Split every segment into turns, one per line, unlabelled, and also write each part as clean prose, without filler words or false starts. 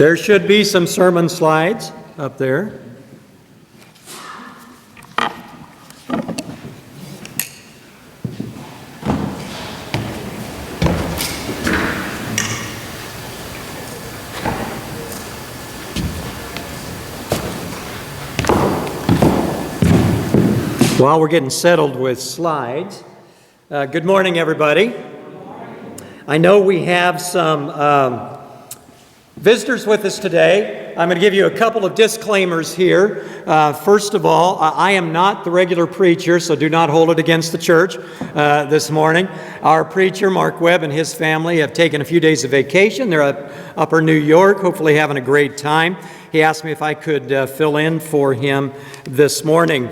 There should be some sermon slides up there. While we're getting settled with slides, good morning, everybody. I know we have some visitors with us today. I'm going to give you a couple of disclaimers here. First of all, I am not the regular preacher, so do not hold it against the church this morning. Our preacher, Mark Webb, and his family have taken a few days of vacation. They're at Upper New York, hopefully having a great time. He asked me if I could fill in for him this morning.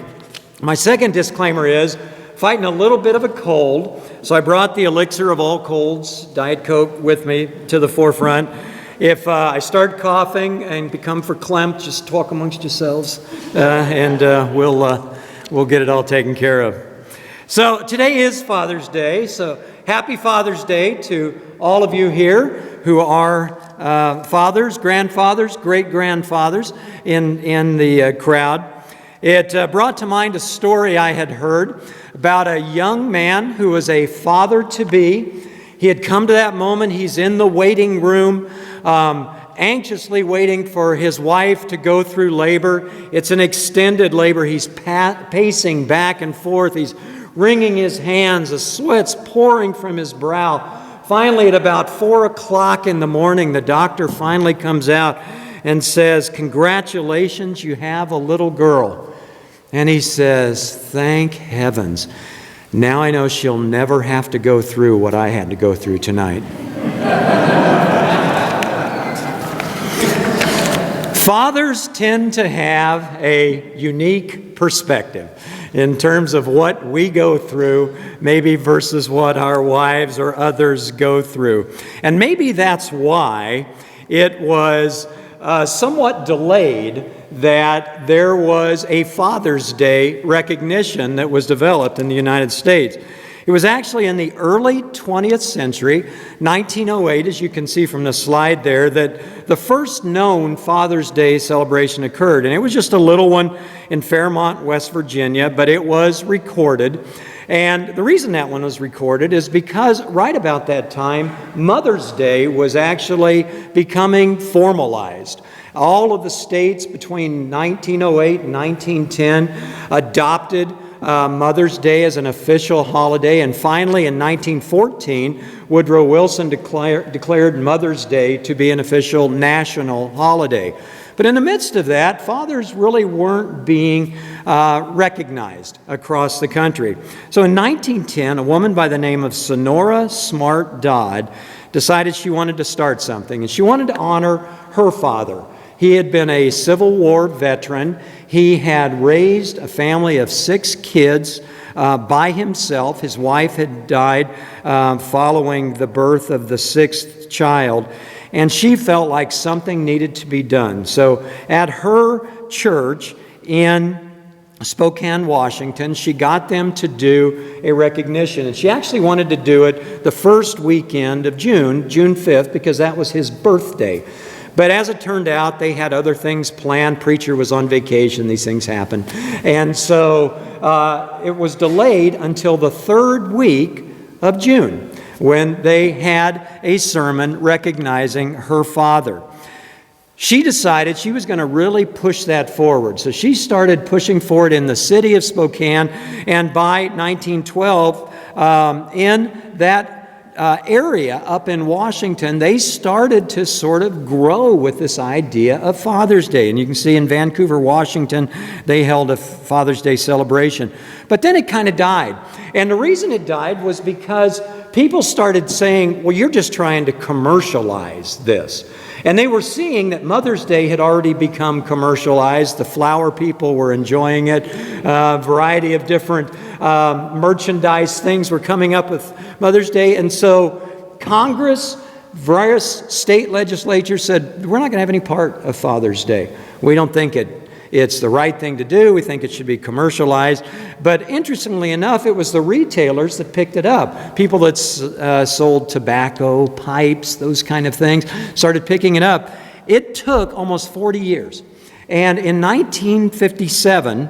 My second disclaimer is fighting a little bit of a cold, so I brought the elixir of all colds, Diet Coke, with me to the forefront. If I start coughing and become verklempt, just talk amongst yourselves, and we'll get it all taken care of. So today is Father's Day, so happy Father's Day to all of you here who are fathers, grandfathers, great-grandfathers in the crowd. It brought to mind a story I had heard about a young man who was a father-to-be. He had come to that moment. He's in the waiting room, anxiously waiting for his wife to go through labor. It's an extended labor. He's pacing back and forth. He's wringing his hands. The sweat's pouring from his brow. Finally, at about 4 o'clock in the morning, the doctor finally comes out and says, "Congratulations, you have a little girl." And he says, "Thank heavens. Now I know she'll never have to go through what I had to go through tonight." Fathers tend to have a unique perspective in terms of what we go through, maybe versus what our wives or others go through. And maybe that's why it was somewhat delayed that there was a Father's Day recognition that was developed in the United States. It was actually in the early 20th century, 1908, as you can see from the slide there, that the first known Father's Day celebration occurred. And it was just a little one in Fairmont, West Virginia, but it was recorded. And the reason that one was recorded is because right about that time, Mother's Day was actually becoming formalized. All of the states between 1908 and 1910 adopted Mother's Day as an official holiday, and finally in 1914, Woodrow Wilson declared Mother's Day to be an official national holiday. But in the midst of that, fathers really weren't being recognized across the country. So in 1910, a woman by the name of Sonora Smart Dodd decided she wanted to start something, and she wanted to honor her father. He had been a Civil War veteran. He had raised a family of 6 kids by himself. His wife had died following the birth of the 6th child, and she felt like something needed to be done. So at her church in Spokane, Washington, she got them to do a recognition, and she actually wanted to do it the first weekend of June 5th, because that was his birthday. But as it turned out, they had other things planned. Preacher was on vacation. These things happen. And so it was delayed until the 3rd week of June when they had a sermon recognizing her father. She decided she was going to really push that forward. So she started pushing forward in the city of Spokane. And by 1912, in that area up in Washington, they started to sort of grow with this idea of Father's Day. And you can see in Vancouver, Washington, they held a Father's Day celebration. But then it kind of died. And the reason it died was because people started saying, well, you're just trying to commercialize this. And they were seeing that Mother's Day had already become commercialized. The flower people were enjoying it. A variety of different merchandise things were coming up with Mother's Day. And so Congress, various state legislatures said, we're not going to have any part of Father's Day. We don't think it's the right thing to do. We think it should be commercialized. But interestingly enough, it was the retailers that picked it up. People that sold tobacco, pipes, those kind of things, started picking it up. it took almost 40 years. And in 1957,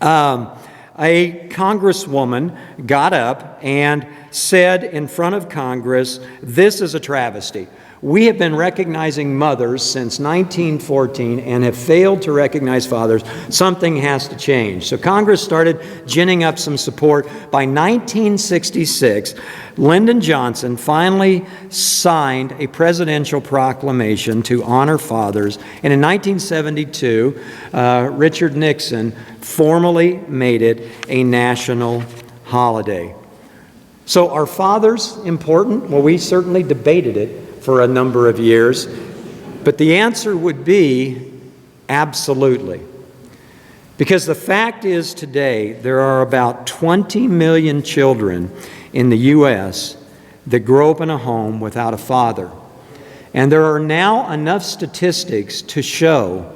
a congresswoman got up and said in front of Congress, "This is a travesty. We have been recognizing mothers since 1914 and have failed to recognize fathers. Something has to change." So Congress started ginning up some support. By 1966, Lyndon Johnson finally signed a presidential proclamation to honor fathers. And in 1972, Richard Nixon formally made it a national holiday. So are fathers important? Well, we certainly debated it for a number of years, but the answer would be absolutely. Because the fact is today there are about 20 million children in the U.S. that grow up in a home without a father. And there are now enough statistics to show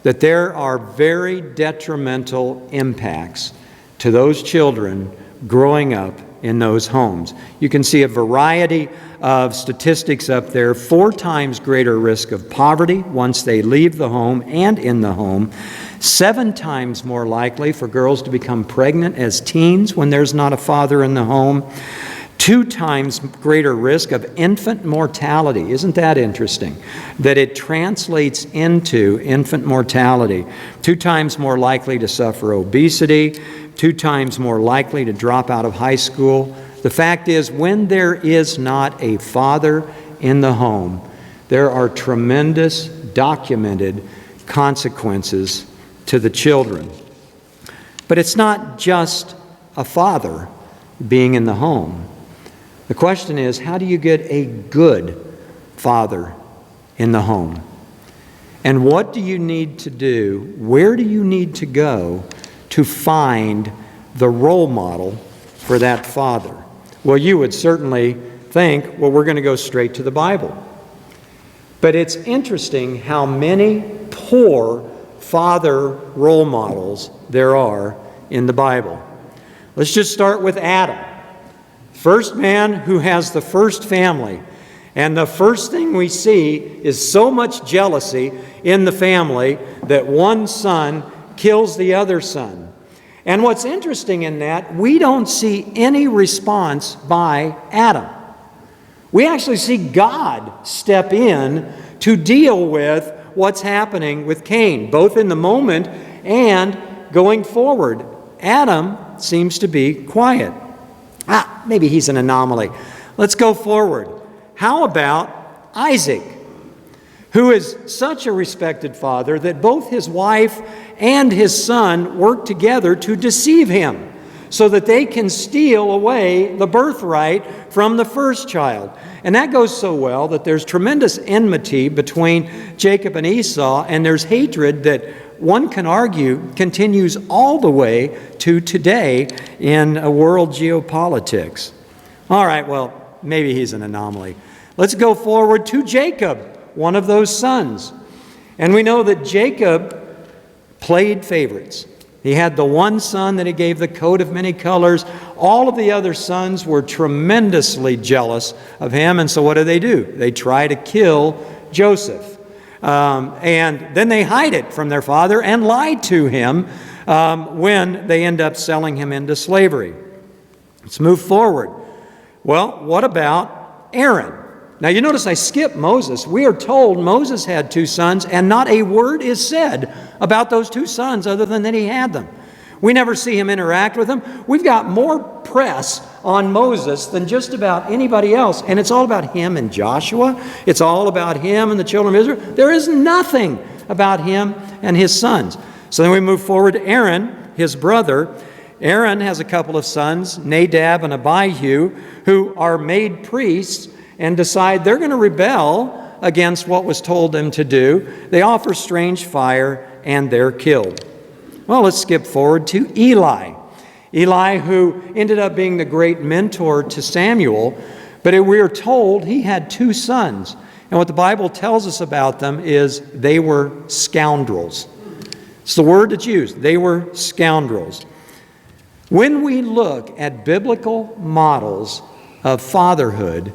that there are very detrimental impacts to those children growing up in those homes. You can see a variety of statistics up there. 4 times greater risk of poverty once they leave the home and in the home. 7 times more likely for girls to become pregnant as teens when there's not a father in the home. 2 times greater risk of infant mortality. Isn't that interesting? That it translates into infant mortality. 2 times more likely to suffer obesity. 2 times more likely to drop out of high school. The fact is, when there is not a father in the home, there are tremendous documented consequences to the children. But it's not just a father being in the home. The question is, how do you get a good father in the home? And what do you need to do? Where do you need to go to find the role model for that father? Well, you would certainly think, well, we're going to go straight to the Bible. But it's interesting how many poor father role models there are in the Bible. Let's just start with Adam. First man who has the first family. And the first thing we see is so much jealousy in the family that one son kills the other son. And what's interesting in that, we don't see any response by Adam. We actually see God step in to deal with what's happening with Cain, both in the moment and going forward. Adam seems to be quiet. Maybe he's an anomaly. Let's go forward. How about Isaac, who is such a respected father that both his wife and his son work together to deceive him so that they can steal away the birthright from the first child. And that goes so well that there's tremendous enmity between Jacob and Esau, and there's hatred that one can argue continues all the way to today in world geopolitics. All right, well, maybe he's an anomaly. Let's go forward to Jacob, one of those sons. And we know that Jacob played favorites. He had the one son that he gave the coat of many colors. All of the other sons were tremendously jealous of him. And so what do? They try to kill Joseph. And then they hide it from their father and lie to him when they end up selling him into slavery. Let's move forward. Well, what about Aaron? Now you notice I skipped Moses. We are told Moses had 2 sons, and not a word is said about those 2 sons other than that he had them. We never see him interact with them. We've got more press on Moses than just about anybody else, and it's all about him and Joshua. It's all about him and the children of Israel. There is nothing about him and his sons. So then we move forward to Aaron, his brother. Aaron has a couple of sons, Nadab and Abihu, who are made priests and decide they're going to rebel against what was told them to do. They offer strange fire and they're killed. Well, let's skip forward to Eli. Eli, who ended up being the great mentor to Samuel, but we are told he had 2 sons. And what the Bible tells us about them is they were scoundrels. It's the word that's used. They were scoundrels. When we look at biblical models of fatherhood,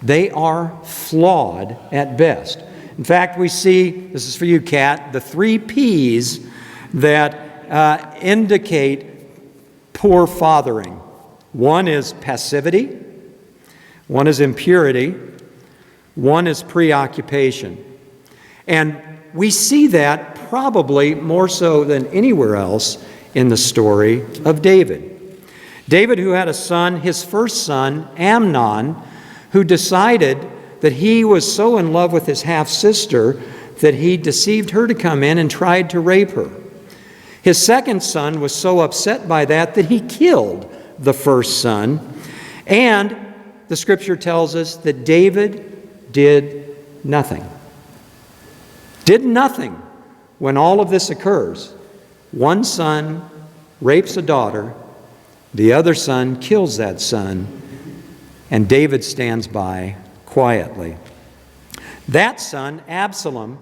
they are flawed at best. In fact, we see, this is for you, Kat, the 3 P's that indicate poor fathering. One is passivity, one is impurity, one is preoccupation. And we see that probably more so than anywhere else in the story of David. David, who had a son, his first son, Amnon, who decided that he was so in love with his half-sister that he deceived her to come in and tried to rape her. His second son was so upset by that he killed the first son. And the scripture tells us that David did nothing. Did nothing when all of this occurs. One son rapes a daughter, the other son kills that son, and David stands by quietly. That son, Absalom,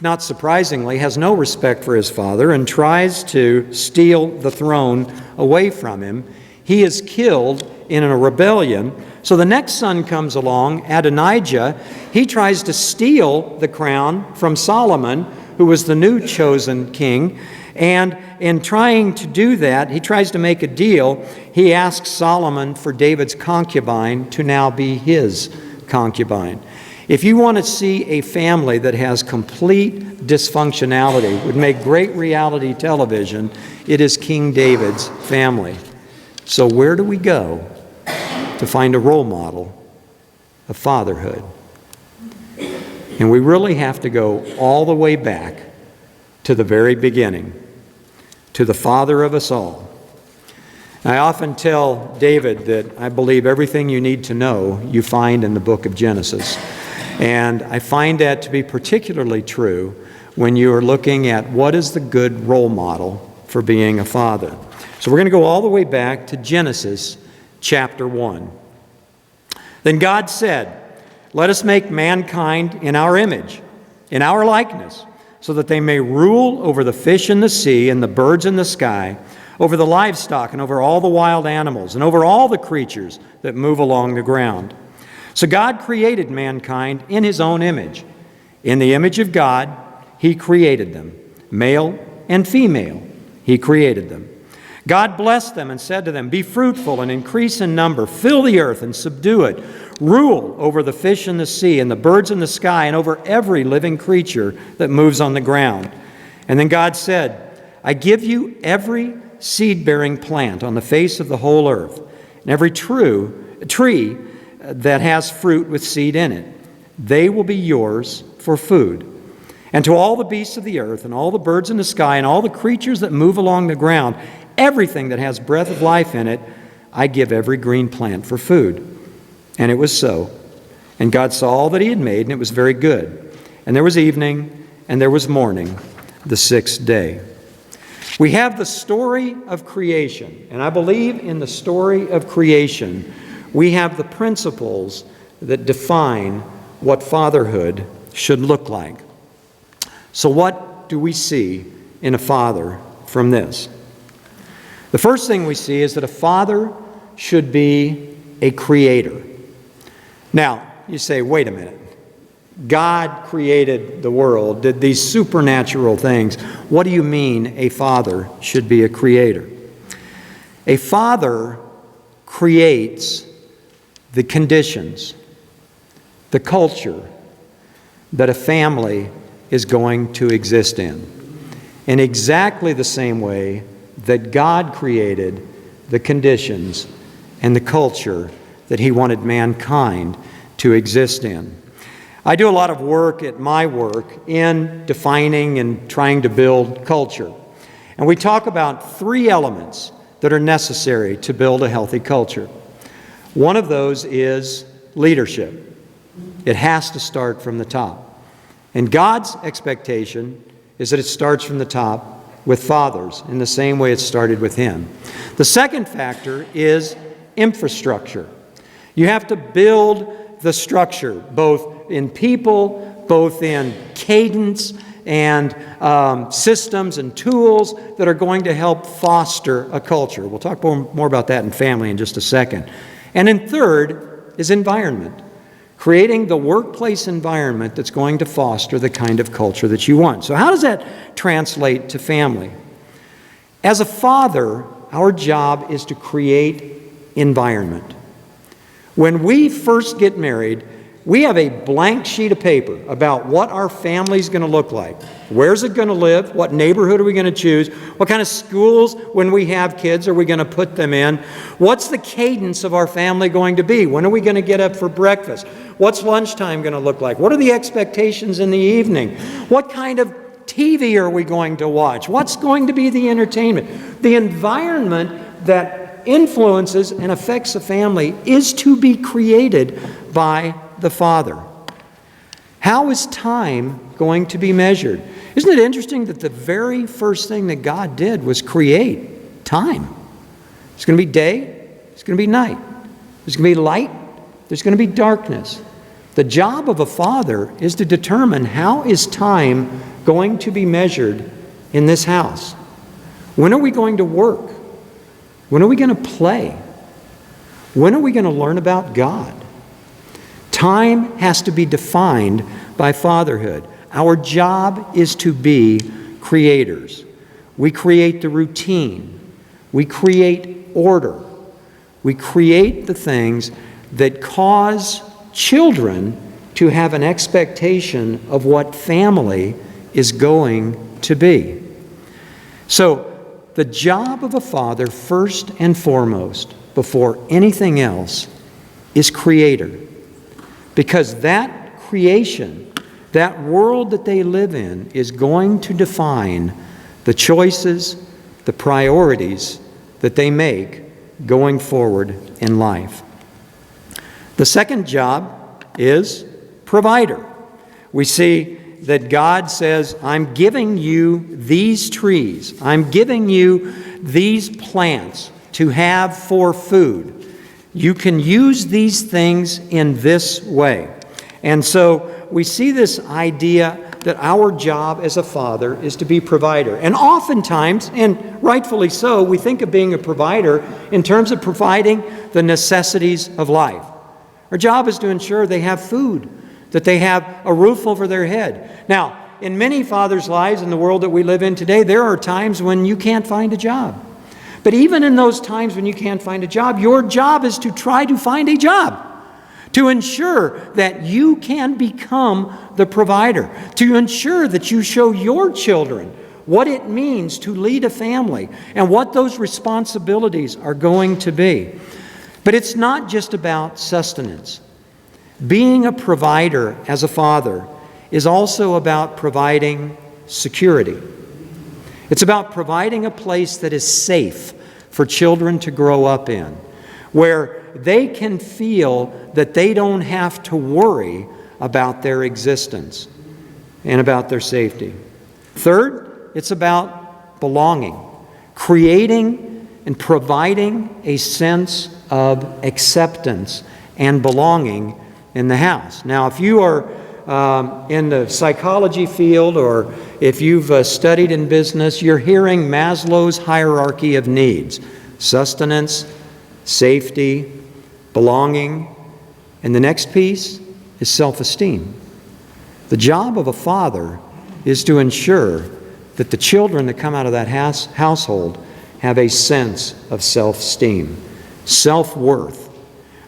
not surprisingly, has no respect for his father and tries to steal the throne away from him. He is killed in a rebellion. So the next son comes along, Adonijah. He tries to steal the crown from Solomon, who was the new chosen king. And in trying to do that, he tries to make a deal. He asks Solomon for David's concubine to now be his concubine. If you want to see a family that has complete dysfunctionality, would make great reality television, it is King David's family. So where do we go to find a role model of fatherhood? And we really have to go all the way back to the very beginning, to the father of us all. I often tell David that I believe everything you need to know you find in the book of Genesis. And I find that to be particularly true when you are looking at what is the good role model for being a father. So we're going to go all the way back to Genesis chapter 1. Then God said, "Let us make mankind in our image, in our likeness, so that they may rule over the fish in the sea and the birds in the sky, over the livestock and over all the wild animals, and over all the creatures that move along the ground." So God created mankind in his own image. In the image of God, he created them. Male and female, he created them. God blessed them and said to them, "Be fruitful and increase in number, fill the earth and subdue it. Rule over the fish in the sea and the birds in the sky and over every living creature that moves on the ground." And then God said, "I give you every seed-bearing plant on the face of the whole earth, and every tree that has fruit with seed in it. They will be yours for food. And to all the beasts of the earth and all the birds in the sky and all the creatures that move along the ground, everything that has breath of life in it, I give every green plant for food." And it was so. And God saw all that he had made, and it was very good. And there was evening, and there was morning, the 6th day. We have the story of creation, and I believe in the story of creation, we have the principles that define what fatherhood should look like. So what do we see in a father from this? The first thing we see is that a father should be a creator. Now, you say, wait a minute. God created the world, did these supernatural things. What do you mean a father should be a creator? A father creates the conditions, the culture that a family is going to exist in exactly the same way that God created the conditions and the culture that he wanted mankind to exist in. I do a lot of work at my work in defining and trying to build culture. And we talk about 3 elements that are necessary to build a healthy culture. One of those is leadership. It has to start from the top. And God's expectation is that it starts from the top with fathers in the same way it started with him. The second factor is infrastructure. You have to build the structure, both in people, both in cadence and systems and tools that are going to help foster a culture. We'll talk more about that in family in just a second. And then third is environment. creating the workplace environment that's going to foster the kind of culture that you want. So how does that translate to family? As a father, our job is to create environment. When we first get married, we have a blank sheet of paper about what our family's going to look like. Where's it going to live? What neighborhood are we going to choose? What kind of schools, when we have kids, are we going to put them in? What's the cadence of our family going to be? When are we going to get up for breakfast? What's lunchtime going to look like? What are the expectations in the evening? What kind of TV are we going to watch? What's going to be the entertainment? The environment that influences and affects a family is to be created by the Father. How is time going to be measured? Isn't it interesting that the very first thing that God did was create time? It's going to be day, it's going to be night. There's going to be light, there's going to be darkness. The job of a father is to determine how is time going to be measured in this house. When are we going to work? When are we going to play? When are we going to learn about God? Time has to be defined by fatherhood. Our job is to be creators. We create the routine. We create order. We create the things that cause children to have an expectation of what family is going to be. So, the job of a father, first and foremost, before anything else, is creator. Because that creation, that world that they live in, is going to define the choices, the priorities that they make going forward in life. The second job is provider. We see that God says, I'm giving you these trees, I'm giving you these plants to have for food. You can use these things in this way. And so we see this idea that our job as a father is to be provider. And oftentimes, and rightfully so, we think of being a provider in terms of providing the necessities of life. Our job is to ensure they have food, that they have a roof over their head. Now, in many fathers' lives in the world that we live in today, there are times when you can't find a job. But even in those times when you can't find a job, your job is to try to find a job, to ensure that you can become the provider, to ensure that you show your children what it means to lead a family and what those responsibilities are going to be. But it's not just about sustenance. Being a provider as a father is also about providing security. It's about providing a place that is safe for children to grow up in, where they can feel that they don't have to worry about their existence and about their safety. Third, it's about belonging, creating and providing a sense of acceptance and belonging in the house. Now, if you are in the psychology field, or if you've studied in business, you're hearing Maslow's hierarchy of needs: sustenance, safety, belonging, and the next piece is self-esteem. The job of a father is to ensure that the children that come out of that household have a sense of self-esteem, self-worth,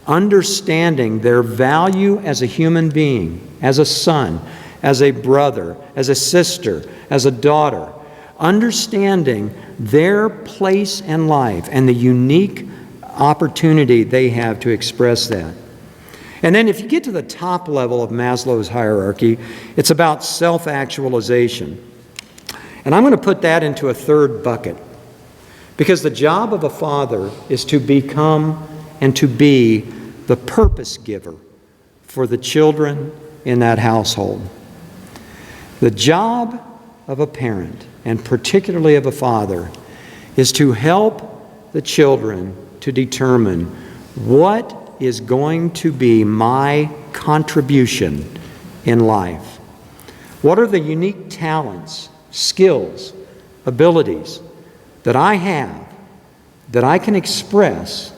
understanding their value as a human being, as a son, as a brother, as a sister, as a daughter, understanding their place in life and the unique opportunity they have to express that. And then if you get to the top level of Maslow's hierarchy, it's about self-actualization. And I'm going to put that into a third bucket, because the job of a father is to become and to be the purpose giver for the children in that household. The job of a parent, and particularly of a father, is to help the children to determine what is going to be my contribution in life. What are the unique talents, skills, abilities that I have, that I can express,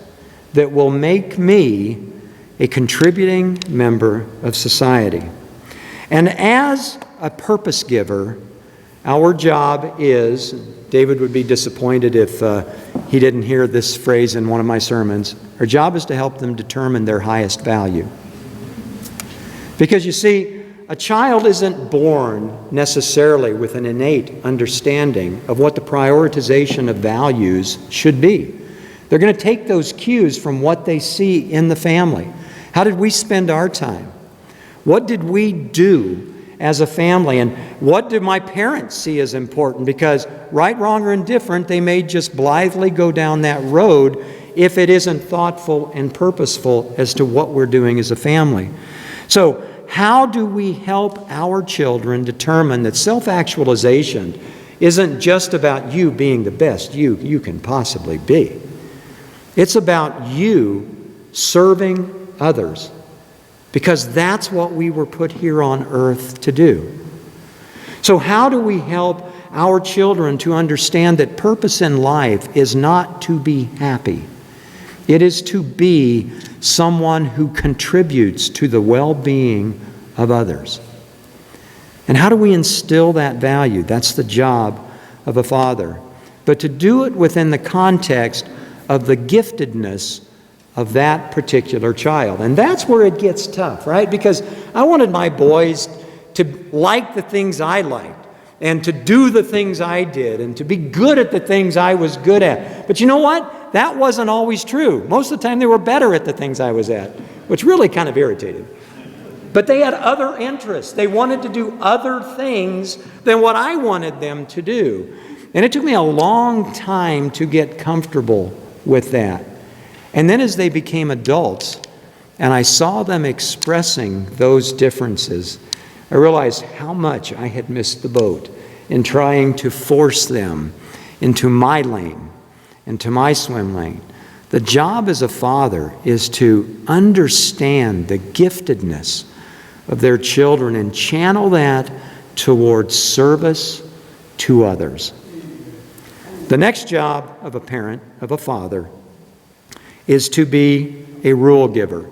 that will make me a contributing member of society. And as a purpose giver, our job is, David would be disappointed if he didn't hear this phrase in one of my sermons, our job is to help them determine their highest value. Because you see, a child isn't born necessarily with an innate understanding of what the prioritization of values should be. They're going to take those cues from what they see in the family. How did we spend our time? What did we do as a family? And what did my parents see as important? Because right, wrong, or indifferent, they may just blithely go down that road if it isn't thoughtful and purposeful as to what we're doing as a family. So, how do we help our children determine that self-actualization isn't just about you being the best you can possibly be? It's about you serving others, because that's what we were put here on earth to do. So how do we help our children to understand that purpose in life is not to be happy? It is to be someone who contributes to the well-being of others. And how do we instill that value? That's the job of a father. But to do it within the context of the giftedness of that particular child. And that's where it gets tough, right? Because I wanted my boys to like the things I liked, and to do the things I did, and to be good at the things I was good at. But you know what? That wasn't always true. Most of the time they were better at the things I was at, which really kind of irritated. But they had other interests. They wanted to do other things than what I wanted them to do. And it took me a long time to get comfortable with that. And then as they became adults, and I saw them expressing those differences, I realized how much I had missed the boat in trying to force them into my lane, into my swim lane. The job as a father is to understand the giftedness of their children and channel that towards service to others. The next job of a parent, of a father, is to be a rule giver.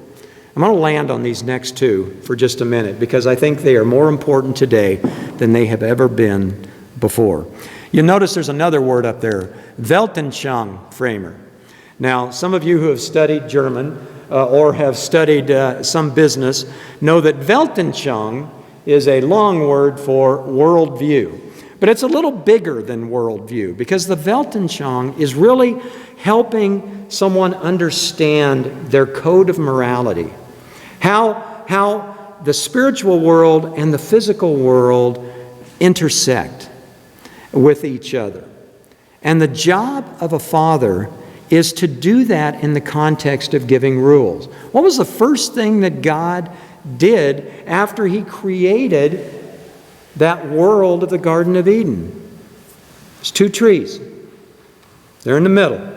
I'm going to land on these next two for just a minute because I think they are more important today than they have ever been before. You'll notice there's another word up there, Weltanschauungsframer. Now, some of you who have studied German or have studied some business know that Weltanschauung is a long word for worldview. But it's a little bigger than worldview, because the Weltanschauung is really helping someone understand their code of morality. How the spiritual world and the physical world intersect with each other. And the job of a father is to do that in the context of giving rules. What was the first thing that God did after He created that world of the Garden of Eden? There's two trees. They're in the middle.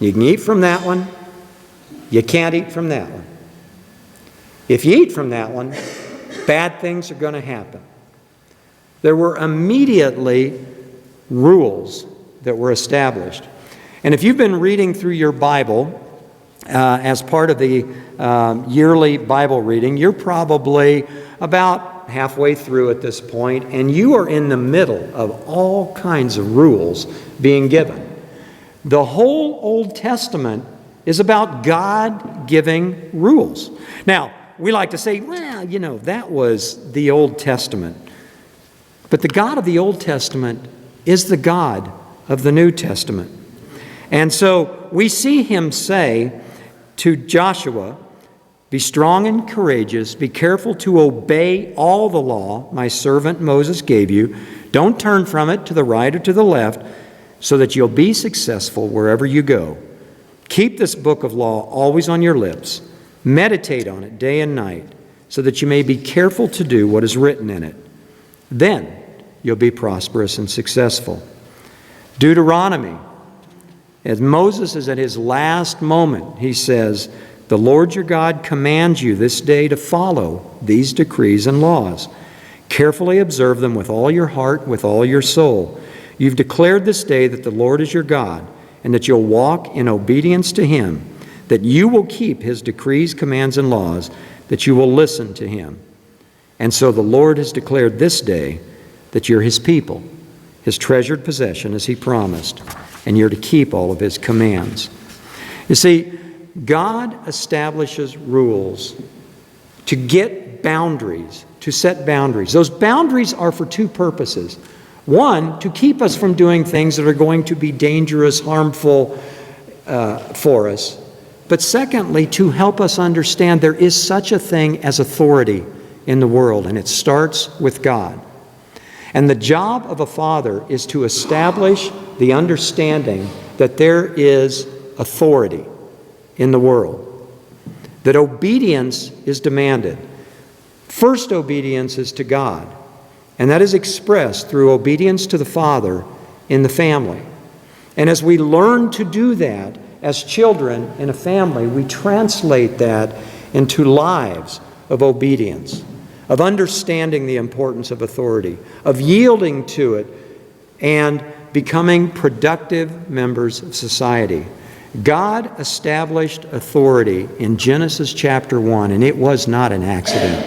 You can eat from that one. You can't eat from that one. If you eat from that one, bad things are going to happen. There were immediately rules that were established. And if you've been reading through your Bible as part of the yearly Bible reading, you're probably about halfway through at this point, and you are in the middle of all kinds of rules being given. The whole Old Testament is about God giving rules. Now, we like to say, well, you know, that was the Old Testament. But the God of the Old Testament is the God of the New Testament. And so we see Him say to Joshua, "Be strong and courageous, be careful to obey all the law my servant Moses gave you. Don't turn from it to the right or to the left, so that you'll be successful wherever you go. Keep this book of law always on your lips. Meditate on it day and night, so that you may be careful to do what is written in it. Then you'll be prosperous and successful." Deuteronomy, as Moses is at his last moment, he says, "The Lord your God commands you this day to follow these decrees and laws. Carefully observe them with all your heart, with all your soul. You've declared this day that the Lord is your God, and that you'll walk in obedience to Him. that you will keep his decrees, commands, and laws, that you will listen to him. And so the Lord has declared this day that you're his people, his treasured possession, as he promised, and you're to keep all of his commands. You see, God establishes rules to get boundaries, to set boundaries. Those boundaries are for two purposes. One, to keep us from doing things that are going to be dangerous, harmful for us. But secondly, to help us understand there is such a thing as authority in the world, and it starts with God. And the job of a father is to establish the understanding that there is authority in the world, that obedience is demanded. First obedience is to God, and that is expressed through obedience to the Father in the family. And as we learn to do that as children in a family, we translate that into lives of obedience, of understanding the importance of authority, of yielding to it, and becoming productive members of society. God established authority in Genesis chapter 1, and it was not an accident.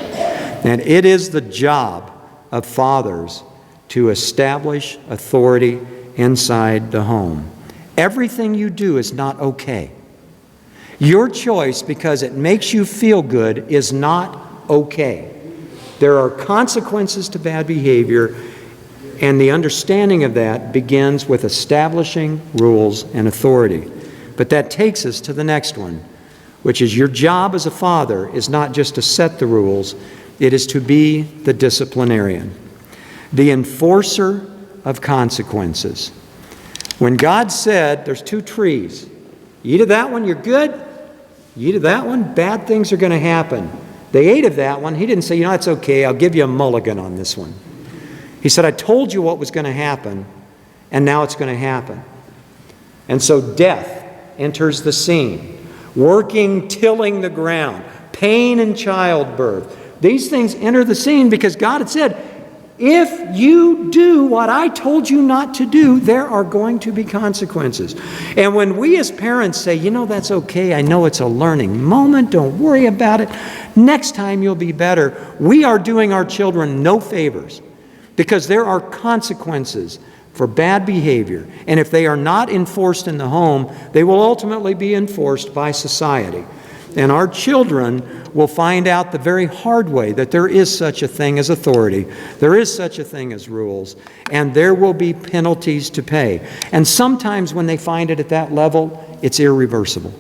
And it is the job of fathers to establish authority inside the home. Everything you do is not okay. Your choice, because it makes you feel good, is not okay. There are consequences to bad behavior, and the understanding of that begins with establishing rules and authority. But that takes us to the next one, which is your job as a father is not just to set the rules, it is to be the disciplinarian, the enforcer of consequences. When God said, there's two trees, you eat of that one, you're good. You eat of that one, bad things are going to happen. They ate of that one. He didn't say, it's okay, I'll give you a mulligan on this one. He said, I told you what was going to happen, and now it's going to happen. And so death enters the scene, working, tilling the ground, pain and childbirth. These things enter the scene because God had said, if you do what I told you not to do, there are going to be consequences. And when we as parents say, that's okay, I know it's a learning moment, don't worry about it, next time you'll be better, we are doing our children no favors because there are consequences for bad behavior. And if they are not enforced in the home, they will ultimately be enforced by society. And our children will find out the very hard way that there is such a thing as authority, there is such a thing as rules, and there will be penalties to pay. And sometimes when they find it at that level, it's irreversible.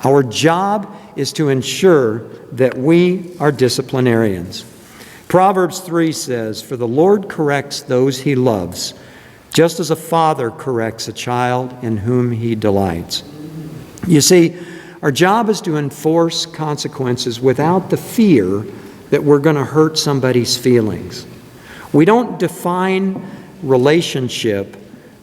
Our job is to ensure that we are disciplinarians. Proverbs 3 says, "For the Lord corrects those he loves, just as a father corrects a child in whom he delights." You see, our job is to enforce consequences without the fear that we're going to hurt somebody's feelings. We don't define relationship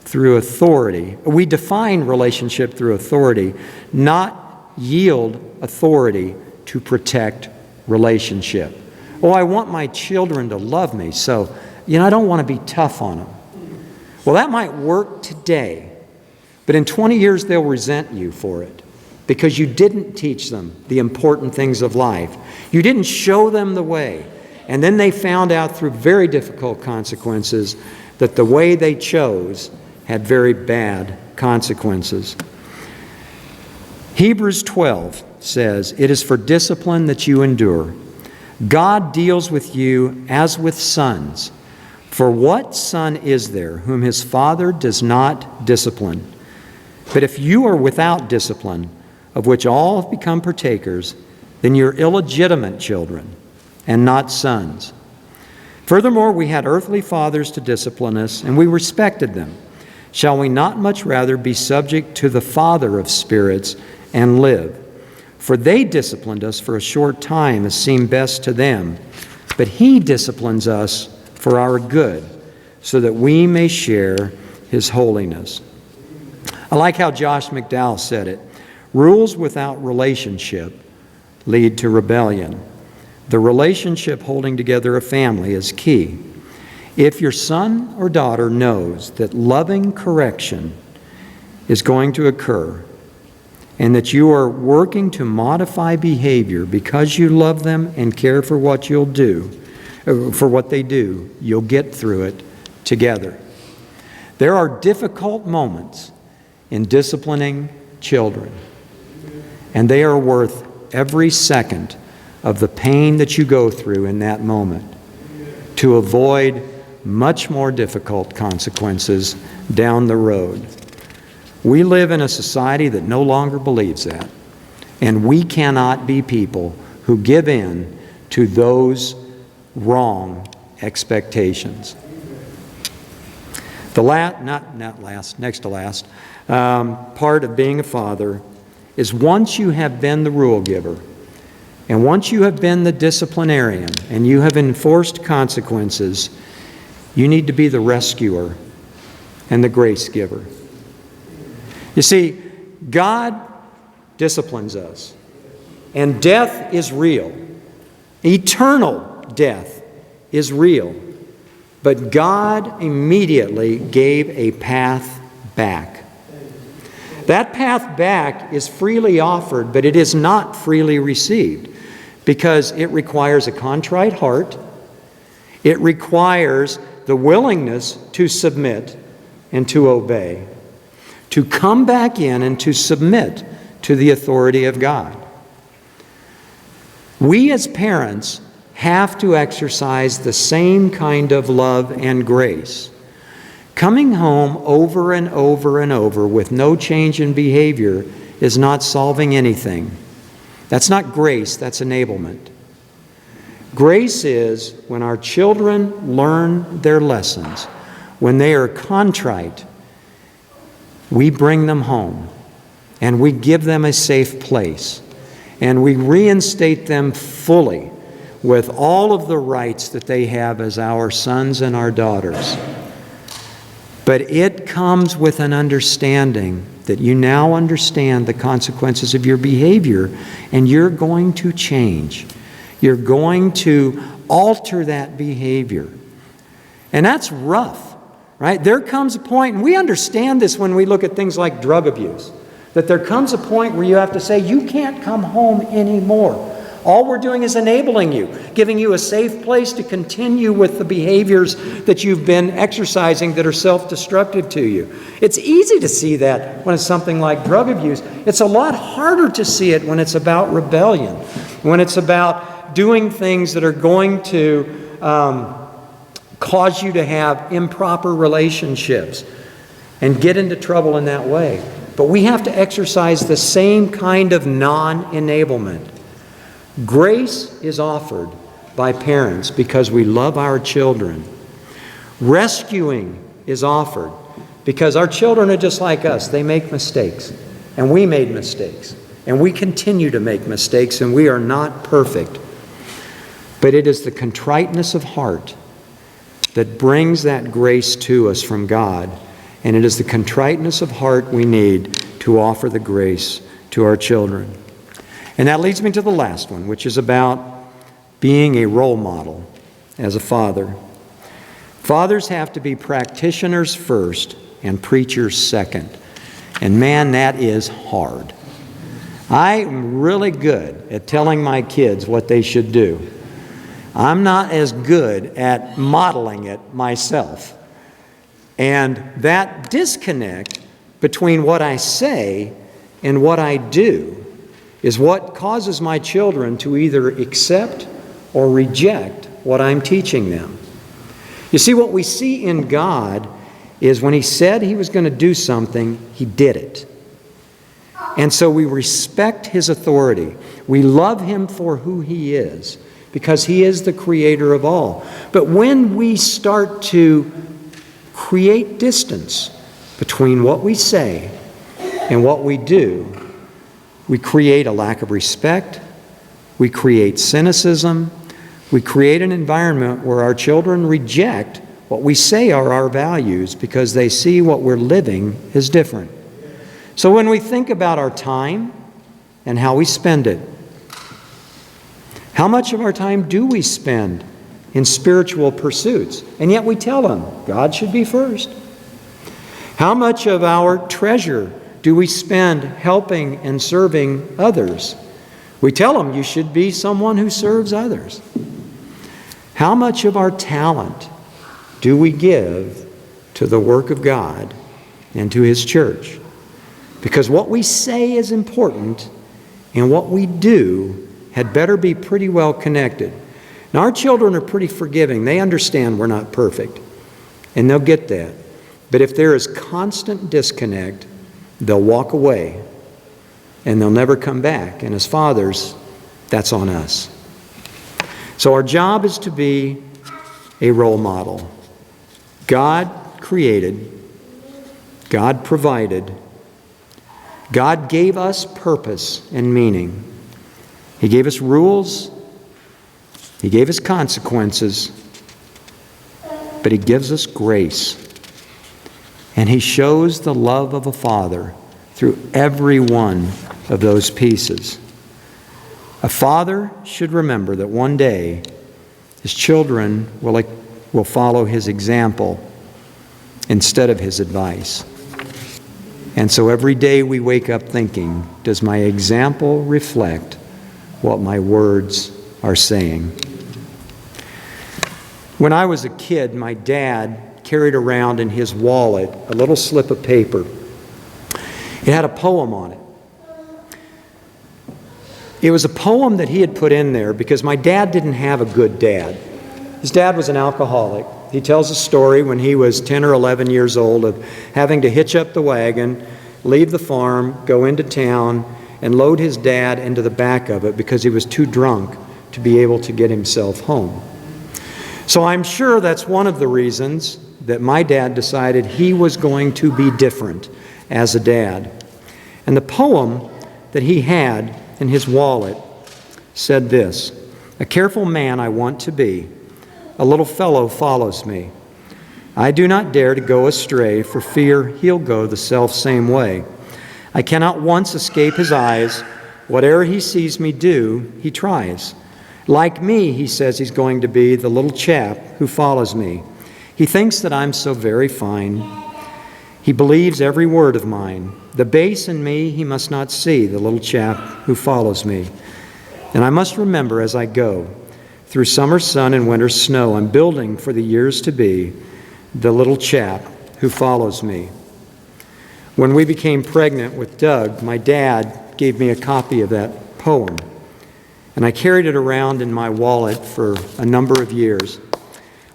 through authority. We define relationship through authority, not yield authority to protect relationship. Oh, I want my children to love me, so, I don't want to be tough on them. Well, that might work today, but in 20 years they'll resent you for it because you didn't teach them the important things of life. You didn't show them the way. And then they found out through very difficult consequences that the way they chose had very bad consequences. Hebrews 12 says, "It is for discipline that you endure. God deals with you as with sons. For what son is there whom his father does not discipline? But if you are without discipline, of which all have become partakers, then you're illegitimate children and not sons. Furthermore, we had earthly fathers to discipline us, and we respected them. Shall we not much rather be subject to the Father of spirits and live? For they disciplined us for a short time as seemed best to them, but he disciplines us for our good, so that we may share his holiness." I like how Josh McDowell said it. Rules without relationship lead to rebellion. The relationship holding together a family is key. If your son or daughter knows that loving correction is going to occur, and that you are working to modify behavior because you love them and care for what you'll do, for what they do, you'll get through it together. There are difficult moments in disciplining children, and they are worth every second of the pain that you go through in that moment to avoid much more difficult consequences down the road. We live in a society that no longer believes that, and we cannot be people who give in to those wrong expectations. The next to last part of being a father is once you have been the rule giver, and once you have been the disciplinarian, and you have enforced consequences, you need to be the rescuer and the grace giver. You see, God disciplines us, and death is real. Eternal death is real. But God immediately gave a path back. That path back is freely offered, but it is not freely received because it requires a contrite heart. It requires the willingness to submit and to obey, to come back in and to submit to the authority of God. We as parents have to exercise the same kind of love and grace. Coming home over and over and over with no change in behavior is not solving anything. That's not grace, that's enablement. Grace is when our children learn their lessons, when they are contrite, we bring them home and we give them a safe place and we reinstate them fully with all of the rights that they have as our sons and our daughters. But it comes with an understanding that you now understand the consequences of your behavior, and you're going to change. You're going to alter that behavior. And that's rough, right? There comes a point, and we understand this when we look at things like drug abuse, that there comes a point where you have to say, you can't come home anymore. All we're doing is enabling you, giving you a safe place to continue with the behaviors that you've been exercising that are self-destructive to you. It's easy to see that when it's something like drug abuse. It's a lot harder to see it when it's about rebellion, when it's about doing things that are going to cause you to have improper relationships and get into trouble in that way. But we have to exercise the same kind of non-enablement. Grace is offered by parents because we love our children. Rescuing is offered because our children are just like us. They make mistakes, and we made mistakes, and we continue to make mistakes, and we are not perfect. But it is the contriteness of heart that brings that grace to us from God, and it is the contriteness of heart we need to offer the grace to our children. And that leads me to the last one, which is about being a role model as a father. Fathers have to be practitioners first and preachers second. And man, that is hard. I'm really good at telling my kids what they should do. I'm not as good at modeling it myself. And that disconnect between what I say and what I do is what causes my children to either accept or reject what I'm teaching them. You see, what we see in God is when He said He was going to do something, He did it. And so we respect His authority. We love Him for who He is, because He is the creator of all. But when we start to create distance between what we say and what we do, we create a lack of respect, we create cynicism, we create an environment where our children reject what we say are our values because they see what we're living is different. So when we think about our time and how we spend it, how much of our time do we spend in spiritual pursuits? And yet we tell them God should be first. How much of our treasure do we spend helping and serving others? We tell them you should be someone who serves others. How much of our talent do we give to the work of God and to His church? Because what we say is important, and what we do had better be pretty well connected. Now, our children are pretty forgiving. They understand we're not perfect, and they'll get that. But if there is constant disconnect, they'll walk away, and they'll never come back. And as fathers, that's on us. So our job is to be a role model. God created, God provided, God gave us purpose and meaning. He gave us rules, He gave us consequences, but He gives us grace. And He shows the love of a father through every one of those pieces. A father should remember that one day his children will follow his example instead of his advice. And so every day we wake up thinking, does my example reflect what my words are saying? When I was a kid, my dad carried around in his wallet a little slip of paper. It had a poem on it. It was a poem that he had put in there because my dad didn't have a good dad. His dad was an alcoholic. He tells a story when he was 10 or 11 years old of having to hitch up the wagon, leave the farm, go into town, and load his dad into the back of it because he was too drunk to be able to get himself home. So I'm sure that's one of the reasons that my dad decided he was going to be different as a dad. And the poem that he had in his wallet said this: "A careful man I want to be. A little fellow follows me. I do not dare to go astray, for fear he'll go the self-same way. I cannot once escape his eyes. Whatever he sees me do, he tries. Like me, he says he's going to be, the little chap who follows me. He thinks that I'm so very fine. He believes every word of mine. The bass in me he must not see, the little chap who follows me. And I must remember as I go, through summer sun and winter snow, I'm building for the years to be the little chap who follows me." When we became pregnant with Doug, my dad gave me a copy of that poem, and I carried it around in my wallet for a number of years.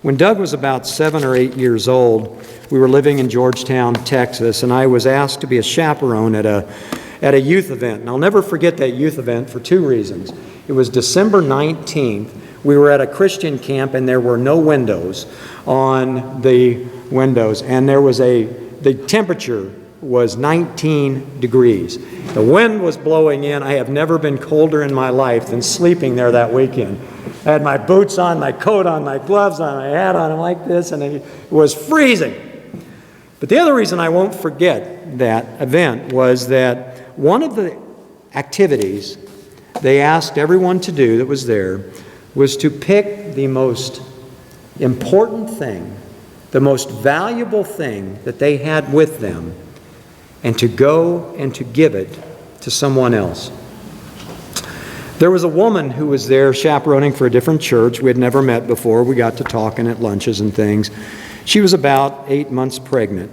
When Doug was about 7 or 8 years old, we were living in Georgetown, Texas, and I was asked to be a chaperone at a youth event. And I'll never forget that youth event for 2 reasons. It was December 19th. We were at a Christian camp, and there were no windows on the windows, and the temperature was 19 degrees. The wind was blowing in. I have never been colder in my life than sleeping there that weekend. I had my boots on, my coat on, my gloves on, my hat on, like this, and it was freezing. But the other reason I won't forget that event was that one of the activities they asked everyone to do that was there was to pick the most important thing, the most valuable thing that they had with them, and to go and to give it to someone else. There was a woman who was there chaperoning for a different church. We had never met before. We got to talking at lunches and things. She was about 8 months pregnant,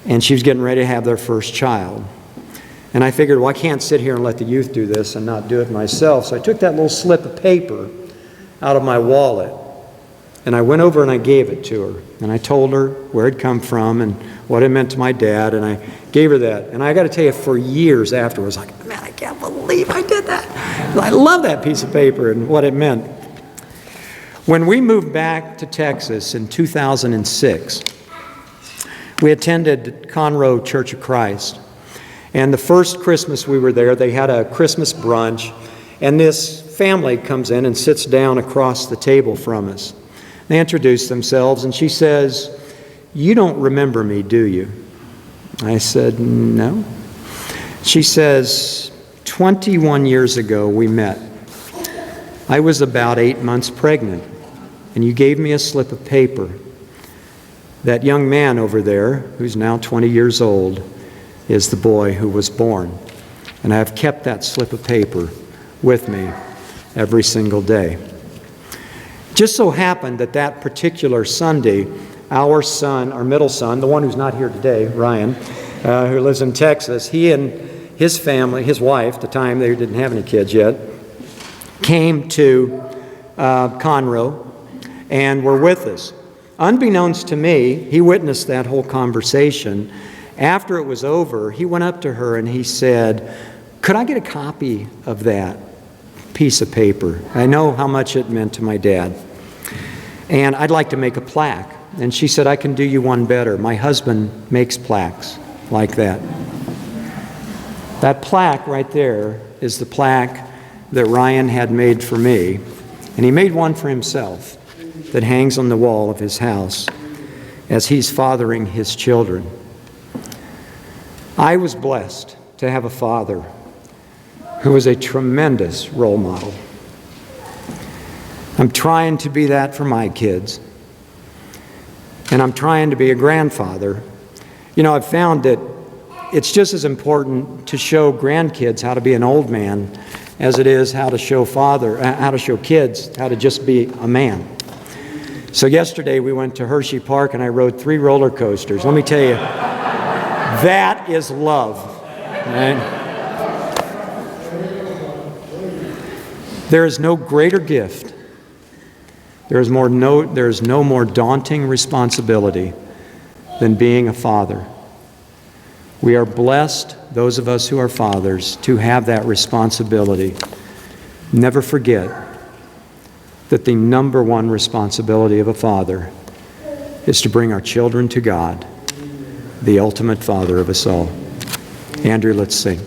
and she was getting ready to have their first child. And I figured, well, I can't sit here and let the youth do this and not do it myself. So I took that little slip of paper out of my wallet, and I went over and I gave it to her. And I told her where it come from and what it meant to my dad, and I gave her that. And I got to tell you, for years afterwards, like, man, I can't believe I did that. I love that piece of paper and what it meant. When we moved back to Texas in 2006, we attended Conroe Church of Christ. And the first Christmas we were there, they had a Christmas brunch, and this family comes in and sits down across the table from us. They introduce themselves, and she says, "You don't remember me, do you?" I said, "No." She says, 21 years ago we met. I was about 8 months pregnant, and you gave me a slip of paper. That young man over there, who's now 20 years old, is the boy who was born. And I have kept that slip of paper with me every single day. Just so happened that that particular Sunday, our son, our middle son, the one who's not here today, Ryan, who lives in Texas, he and his family, his wife, at the time they didn't have any kids yet, came to Conroe and were with us. Unbeknownst to me, he witnessed that whole conversation. After it was over, he went up to her and he said, "Could I get a copy of that piece of paper? I know how much it meant to my dad. And I'd like to make a plaque." And she said, "I can do you one better. My husband makes plaques like that." That plaque right there is the plaque that Ryan had made for me. And he made one for himself that hangs on the wall of his house as he's fathering his children. I was blessed to have a father who was a tremendous role model. I'm trying to be that for my kids. And I'm trying to be a grandfather. You know, I've found that it's just as important to show grandkids how to be an old man as it is how to show kids how to just be a man. So yesterday we went to Hershey Park and I rode 3 roller coasters. Let me tell you, that is love. Right? There is no greater gift. There is no more daunting responsibility than being a father. We are blessed, those of us who are fathers, to have that responsibility. Never forget that the number one responsibility of a father is to bring our children to God, the ultimate Father of us all. Andrew, let's sing.